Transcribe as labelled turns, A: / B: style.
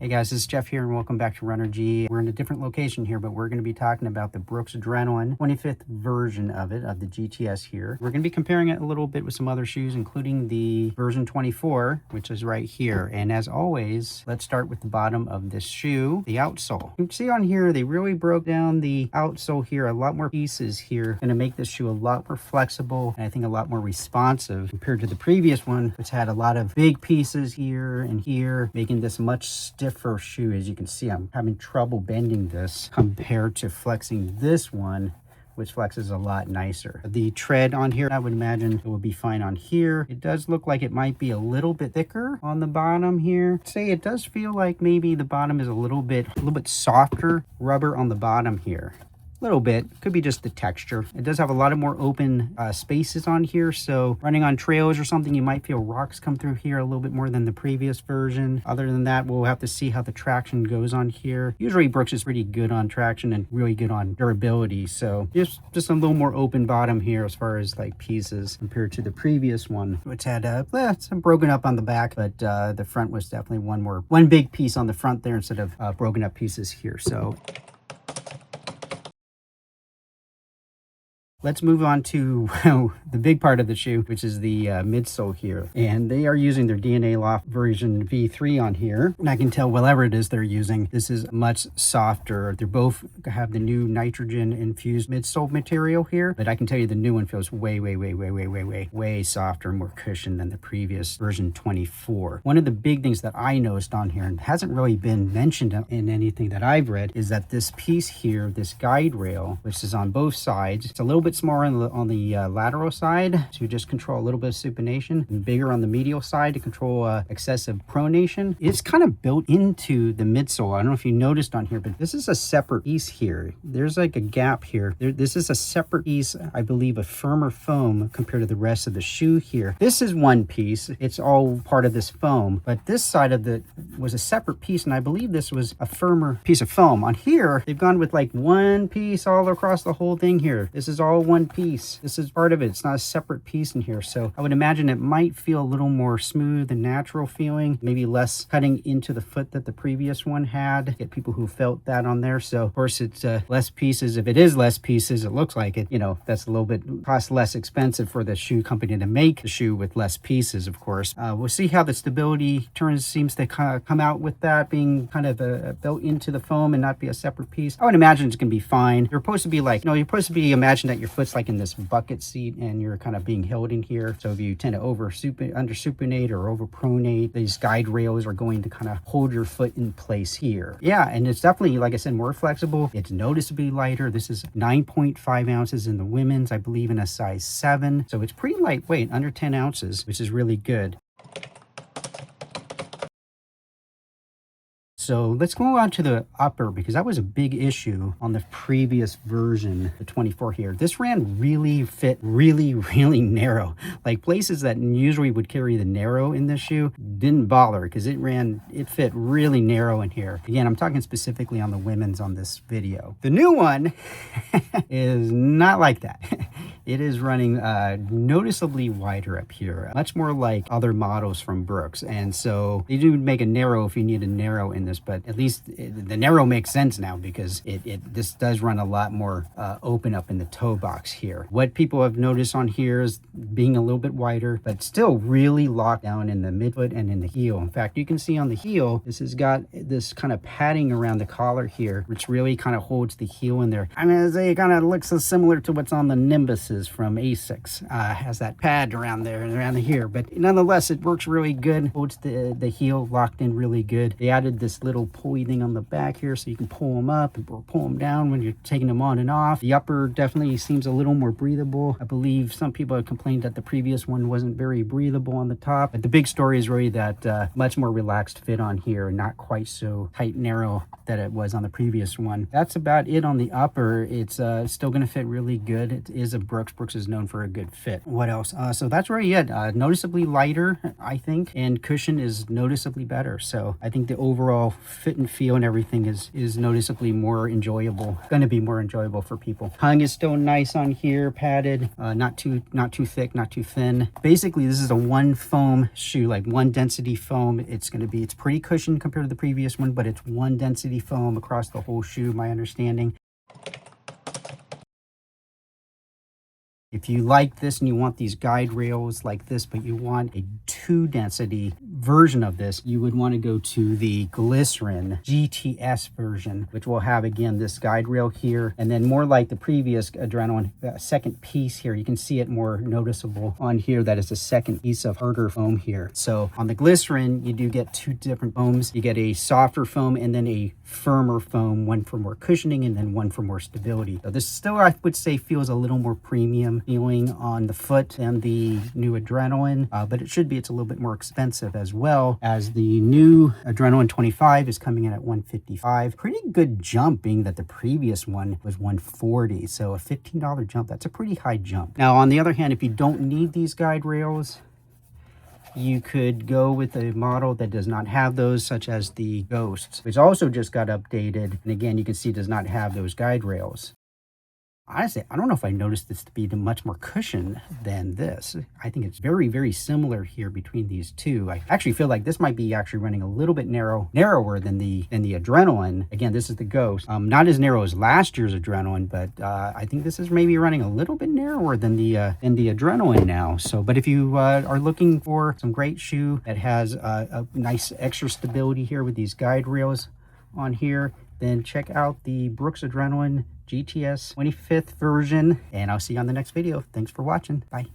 A: Hey guys, this is Jeff here and welcome back to Runnergy. We're in a different location here, but we're going to be talking about the Brooks Adrenaline 25th version of it, of the GTS here. We're going to be comparing it a little bit with some other shoes, including the version 24, which is right here. And as always, let's start with the bottom of this shoe, the outsole. You can see on here, they really broke down the outsole here, a lot more pieces here, going to make this shoe a lot more flexible and I think a lot more responsive compared to the previous one, which had a lot of big pieces here and here, making this much stiffer shoe. As you can see, I'm having trouble bending this compared to flexing this one, which flexes a lot nicer. The tread on here, I would imagine it would be fine on here. It does look like it might be a little bit thicker on the bottom here. Say it does feel like maybe the bottom is a little bit softer rubber on the bottom here. Little bit, could be just the texture. It does have a lot of more open spaces on here, so running on trails or something, you might feel rocks come through here a little bit more than the previous version. Other than that, we'll have to see how the traction goes on here. Usually Brooks is pretty good on traction and really good on durability, so just a little more open bottom here as far as like pieces compared to the previous one, which had some broken up on the back, but the front was definitely one big piece on the front there instead of broken up pieces here. So let's move on to the big part of the shoe, which is the midsole here. And they are using their DNA Loft version V3 on here. And I can tell whatever it is they're using, this is much softer. They both have the new nitrogen infused midsole material here, but I can tell you the new one feels way softer and more cushioned than the previous version 24. One of the big things that I noticed on here, and hasn't really been mentioned in anything that I've read, is that this piece here, this guide rail, which is on both sides, it's a little bit smaller on the lateral side to just control a little bit of supination, and bigger on the medial side to control excessive pronation. It's kind of built into the midsole. I don't know if you noticed on here, but this is a separate piece here. There's like a gap here. This is a separate piece, I believe, of firmer foam compared to the rest of the shoe here. This is one piece. It's all part of this foam, but this side of it was a separate piece, and I believe this was a firmer piece of foam. On here, they've gone with like one piece all across the whole thing here. This is all one piece. This is part of it. It's not a separate piece in here. So I would imagine it might feel a little more smooth and natural feeling, maybe less cutting into the foot that the previous one had. Get people who felt that on there. So of course it's less pieces. If it is less pieces, it looks like it, you know, that's a little bit cost less expensive for the shoe company to make the shoe with less pieces, of course. We'll see how the stability turns, seems to kind of come out with that being kind of built into the foam and not be a separate piece. I would imagine it's going to be fine. You're supposed to be like, you're supposed to be imagine that your foot's like in this bucket seat and you're kind of being held in here. So if you tend to under supinate or over pronate, these guide rails are going to kind of hold your foot in place here. Yeah, and it's definitely, like I said, more flexible. It's noticeably lighter. This is 9.5 ounces in the women's, I believe, in a size 7. So it's pretty lightweight, under 10 ounces, which is really good. So let's go on to the upper, because that was a big issue on the previous version, the 24 here. This fit really narrow. Like places that usually would carry the narrow in this shoe didn't bother because it fit really narrow in here. Again, I'm talking specifically on the women's on this video. The new one is not like that. It is running noticeably wider up here, much more like other models from Brooks. And so they do make a narrow if you need a narrow in this, but at least the narrow makes sense now because this does run a lot more open up in the toe box here. What people have noticed on here is being a little bit wider, but still really locked down in the midfoot and in the heel. In fact, you can see on the heel, this has got this kind of padding around the collar here, which really kind of holds the heel in there. I mean, it kind of looks so similar to what's on the Nimbus from Asics. Has that pad around there and around here, but nonetheless it works really good, holds the heel locked in really good. They added this little pulley thing on the back here so you can pull them up or pull them down when you're taking them on and off. The upper definitely seems a little more breathable. I believe some people have complained that the previous one wasn't very breathable on the top, but the big story is really that much more relaxed fit on here and not quite so tight narrow that it was on the previous one. That's about it on the upper. It's still going to fit really good. It is a Brooks Brooks. Brooks is known for a good fit. What else? So that's really it. Noticeably lighter, I think, and cushion is noticeably better. So I think the overall fit and feel and everything is noticeably more enjoyable. Going to be more enjoyable for people. Tongue is still nice on here, padded, not too thick, not too thin. Basically, this is a one foam shoe, like one density foam. It's pretty cushioned compared to the previous one, but it's one density foam across the whole shoe, my understanding. If you like this and you want these guide rails like this, but you want a 2 density version of this, you would want to go to the Glycerin GTS version, which will have, again, this guide rail here. And then more like the previous Adrenaline, second piece here, you can see it more noticeable on here that it's a second piece of harder foam here. So on the Glycerin, you do get 2 different foams. You get a softer foam and then a firmer foam, one for more cushioning and then one for more stability. So this still, I would say, feels a little more premium feeling on the foot than the new Adrenaline, but it's a little bit more expensive, as well as the new Adrenaline 25 is coming in at $155. Pretty good jump, being that the previous one was $140, so a $15 jump. That's a pretty high jump. Now, on the other hand, if you don't need these guide rails, you could go with a model that does not have those, such as the Ghosts, which also just got updated. And again, you can see it does not have those guide rails. Honestly, I don't know if I noticed this to be much more cushion than this. I think it's very, very similar here between these two. I actually feel like this might be actually running a little bit narrower than the Adrenaline. Again, this is the Ghost. Not as narrow as last year's Adrenaline, but I think this is maybe running a little bit narrower than the Adrenaline now. So, but if you are looking for some great shoe that has a nice extra stability here with these guide rails on here, then check out the Brooks Adrenaline GTS 25th version, and I'll see you on the next video. Thanks for watching. Bye.